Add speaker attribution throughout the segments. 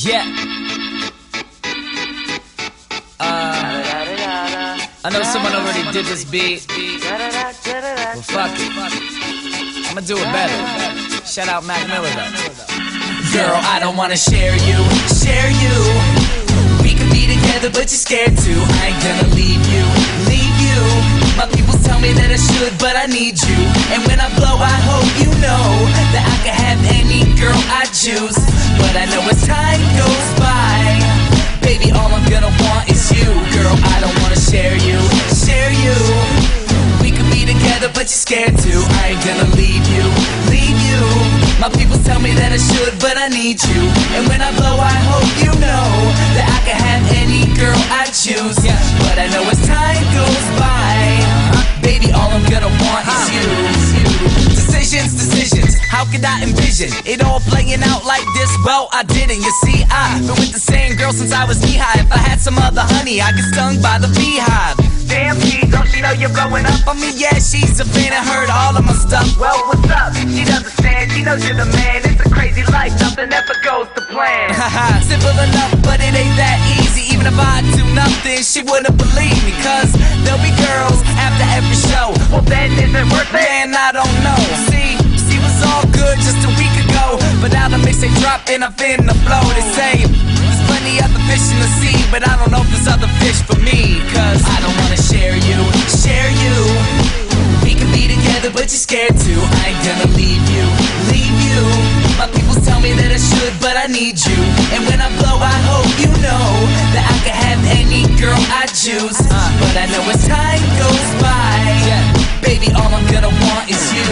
Speaker 1: Yeah. I know someone already did this beat. Well, fuck it. I'ma do it better. Shout out Mac Miller though. Girl, I don't wanna share you. We could be together, but you're scared to. I ain't gonna leave you. My people tell me that I should, but I need you. And when I blow, I hope you know that I can have any girl I choose. But I know as time goes by, baby, all I'm gonna want is you. Girl, I don't wanna share you. We could be together, but you're scared to. I ain't gonna leave you. My people tell me that I should, but I need you. And when I blow, I hope you know that I can have any girl I choose. But I know as time goes by, baby, all I'm gonna want is you. Decisions, how could I envision it all playing out like this? Well, I didn't. You see, I've been with the same girl since I was knee-high. If I had some other honey, I'd get stung by the beehive. Damn, P, don't she know you're blowing up on me? Yeah, she's a fan and heard all of my stuff. Well, what's up? She doesn't stand, she knows you're the man. It's a crazy life, nothing ever goes to plan. Simple enough, but it ain't that easy. Even if I do nothing, she wouldn't believe me. Cause there'll be girls after every show. Well, then is it worth it? Man, I don't know. See, she was all good just a week ago, but now the mixtape dropped and I'm finna blow. They say there's plenty other fish in the sea, but I don't know if there's other fish for me. Cause I don't wanna share you. We can be together, but you're scared to. I ain't gonna leave you. My people tell me that I should, but I need you. And when I blow, I hope you know that I can have any girl I choose. But I know as time goes by, baby, all I'm gonna want is you.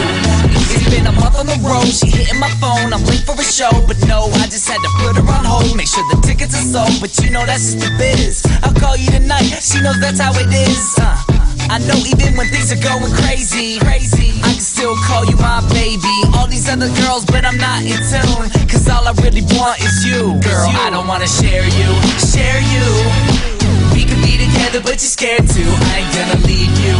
Speaker 1: It's been a month on the road, she hitting my phone. I'm late for a show, but no, I just had to put her on hold. Make sure the tickets are sold, but you know that's just the biz. I'll call you tonight, she knows that's how it is. I know even when things are going crazy, I can still call you my baby. All these other girls, but I'm not in tune. Cause all I really want is you. Girl, I don't wanna share you. We could be together, but you're scared to. I ain't gonna leave you.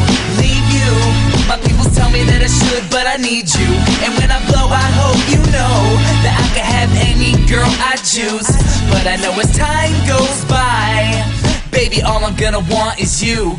Speaker 1: My people tell me that I should, but I need you. And when I blow, I hope you know that I can have any girl I choose. But I know as time goes by, baby, all I'm gonna want is you.